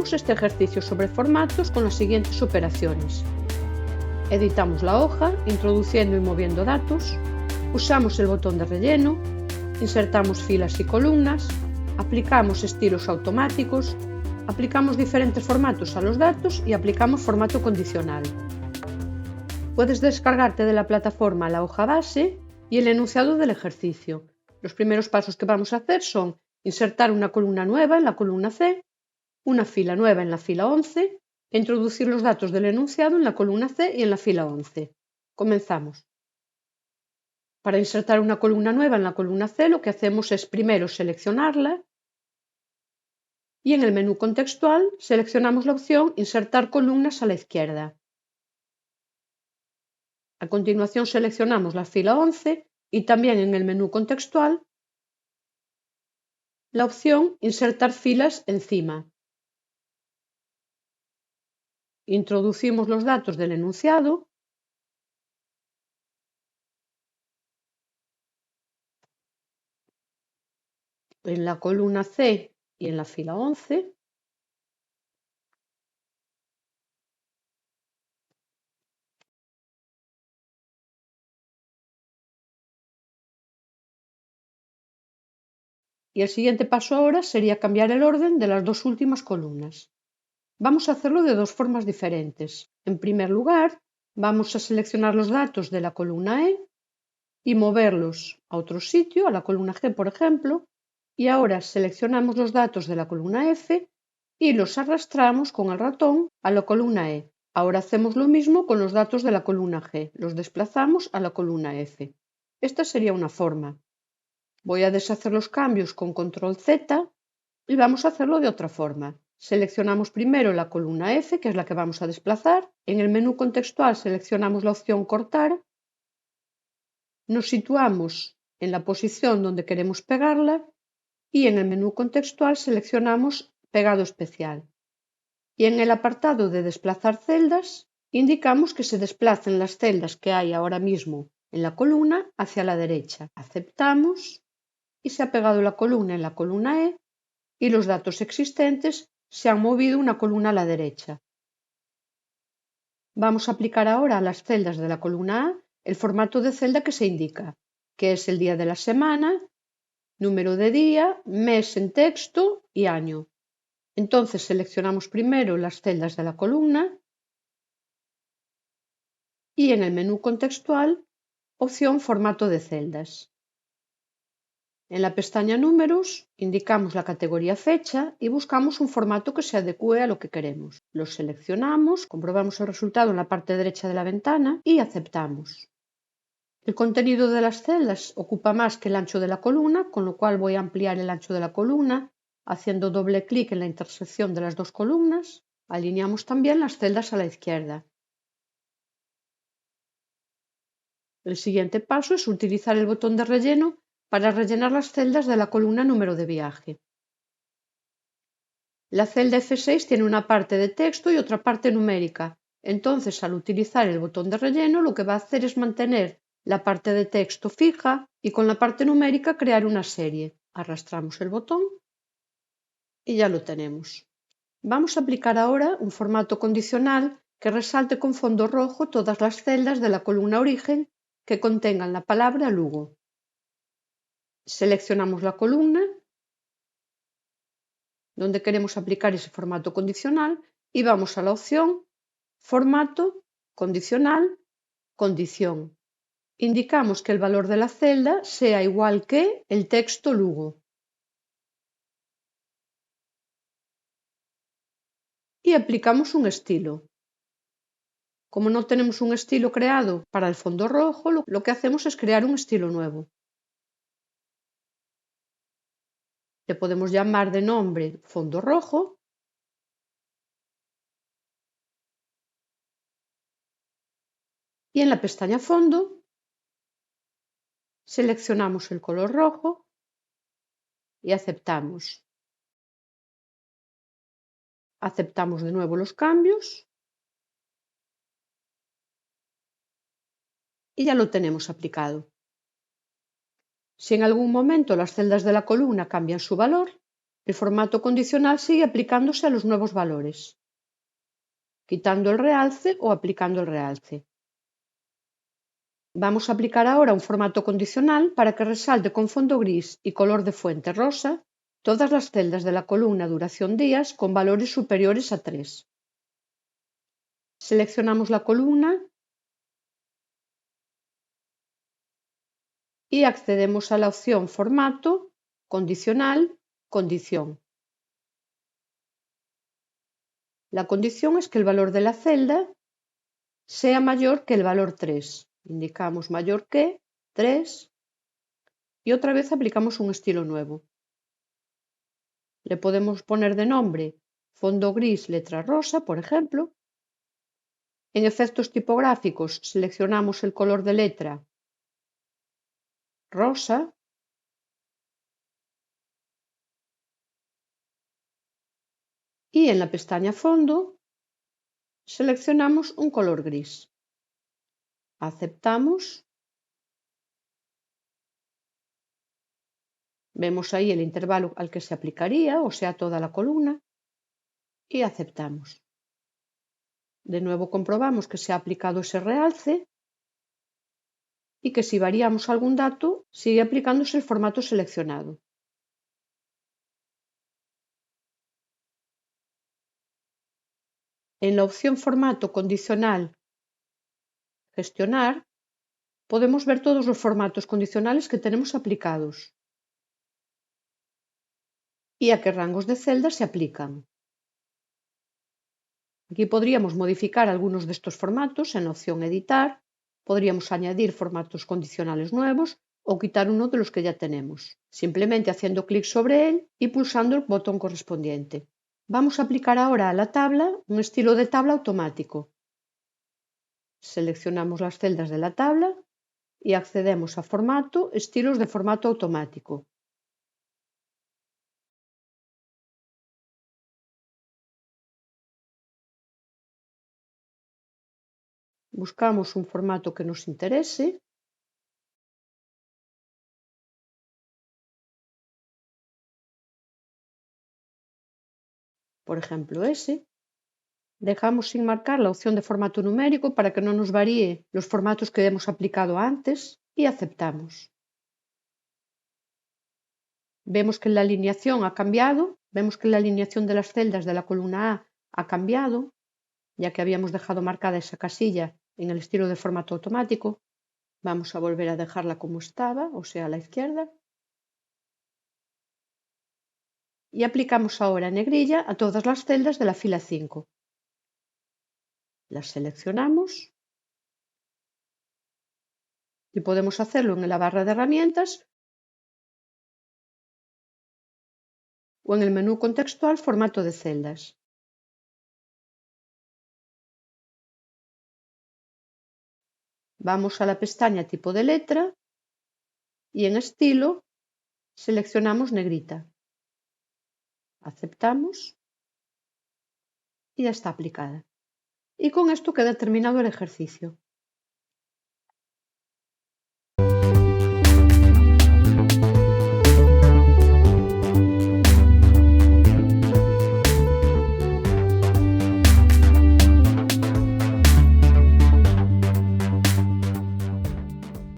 Hacemos este ejercicio sobre formatos con las siguientes operaciones. Editamos la hoja, introduciendo y moviendo datos, usamos el botón de relleno, insertamos filas y columnas, aplicamos estilos automáticos, aplicamos diferentes formatos a los datos y aplicamos formato condicional. Puedes descargarte de la plataforma la hoja base y el enunciado del ejercicio. Los primeros pasos que vamos a hacer son insertar una columna nueva en la columna C, una fila nueva en la fila 11 e introducir los datos del enunciado en la columna C y en la fila 11. Comenzamos. Para insertar una columna nueva en la columna C, lo que hacemos es primero seleccionarla y en el menú contextual seleccionamos la opción Insertar columnas a la izquierda. A continuación seleccionamos la fila 11 y también en el menú contextual la opción Insertar filas encima. Introducimos los datos del enunciado en la columna C y en la fila 11. Y el siguiente paso ahora sería cambiar el orden de las dos últimas columnas. Vamos a hacerlo de dos formas diferentes. En primer lugar, vamos a seleccionar los datos de la columna E y moverlos a otro sitio, a la columna G, por ejemplo, y ahora seleccionamos los datos de la columna F y los arrastramos con el ratón a la columna E. Ahora hacemos lo mismo con los datos de la columna G, los desplazamos a la columna F. Esta sería una forma. Voy a deshacer los cambios con control Z y vamos a hacerlo de otra forma. Seleccionamos primero la columna F, que es la que vamos a desplazar. En el menú contextual seleccionamos la opción Cortar. Nos situamos en la posición donde queremos pegarla y en el menú contextual seleccionamos Pegado especial. Y en el apartado de Desplazar celdas indicamos que se desplacen las celdas que hay ahora mismo en la columna hacia la derecha. Aceptamos y se ha pegado la columna en la columna E y los datos existentes se han movido una columna a la derecha. Vamos a aplicar ahora a las celdas de la columna A el formato de celda que se indica, que es el día de la semana, número de día, mes en texto y año. Entonces seleccionamos primero las celdas de la columna y en el menú contextual, opción Formato de celdas. En la pestaña Números indicamos la categoría Fecha y buscamos un formato que se adecue a lo que queremos. Lo seleccionamos, comprobamos el resultado en la parte derecha de la ventana y aceptamos. El contenido de las celdas ocupa más que el ancho de la columna, con lo cual voy a ampliar el ancho de la columna haciendo doble clic en la intersección de las dos columnas. Alineamos también las celdas a la izquierda. El siguiente paso es utilizar el botón de relleno para rellenar las celdas de la columna Número de viaje. La celda F6 tiene una parte de texto y otra parte numérica. Entonces, al utilizar el botón de relleno, lo que va a hacer es mantener la parte de texto fija y con la parte numérica crear una serie. Arrastramos el botón y ya lo tenemos. Vamos a aplicar ahora un formato condicional que resalte con fondo rojo todas las celdas de la columna origen que contengan la palabra Lugo. Seleccionamos la columna donde queremos aplicar ese formato condicional y vamos a la opción Formato, Condicional, Condición. Indicamos que el valor de la celda sea igual que el texto Lugo. Y aplicamos un estilo. Como no tenemos un estilo creado para el fondo rojo, lo que hacemos es crear un estilo nuevo. Le podemos llamar de nombre fondo rojo y en la pestaña Fondo seleccionamos el color rojo y aceptamos. Aceptamos de nuevo los cambios y ya lo tenemos aplicado. Si en algún momento las celdas de la columna cambian su valor, El formato condicional sigue aplicándose a los nuevos valores, quitando el realce o aplicando el realce. Vamos a aplicar ahora un formato condicional para que resalte con fondo gris y color de fuente rosa todas las celdas de la columna duración días con valores superiores a 3. Seleccionamos la columna y accedemos a la opción Formato, Condicional, Condición. La condición es que el valor de la celda sea mayor que el valor 3. Indicamos mayor que 3 y otra vez aplicamos un estilo nuevo. Le podemos poner de nombre fondo gris, letra rosa, por ejemplo. En efectos tipográficos seleccionamos el color de letra rosa y en la pestaña Fondo seleccionamos un color gris. Aceptamos. Vemos ahí el intervalo al que se aplicaría, o sea, toda la columna, y aceptamos. De nuevo comprobamos que se ha aplicado ese realce y que si variamos algún dato, sigue aplicándose el formato seleccionado. En la opción Formato condicional, Gestionar, podemos ver todos los formatos condicionales que tenemos aplicados y a qué rangos de celdas se aplican. Aquí podríamos modificar algunos de estos formatos en la opción Editar, podríamos añadir formatos condicionales nuevos o quitar uno de los que ya tenemos, simplemente haciendo clic sobre él y pulsando el botón correspondiente. Vamos a aplicar ahora a la tabla un estilo de tabla automático. Seleccionamos las celdas de la tabla y accedemos a Formato, Estilos de formato automático. Buscamos un formato que nos interese. Por ejemplo, ese. Dejamos sin marcar la opción de formato numérico para que no nos varíe los formatos que hemos aplicado antes y aceptamos. Vemos que la alineación ha cambiado, vemos que la alineación de las celdas de la columna A ha cambiado, ya que habíamos dejado marcada esa casilla en el estilo de formato automático. Vamos a volver a dejarla como estaba, o sea, a la izquierda. Y aplicamos ahora en negrilla a todas las celdas de la fila 5. Las seleccionamos y podemos hacerlo en la barra de herramientas o en el menú contextual Formato de celdas. Vamos a la pestaña Tipo de letra y en Estilo seleccionamos negrita. Aceptamos y ya está aplicada. Y con esto queda terminado el ejercicio.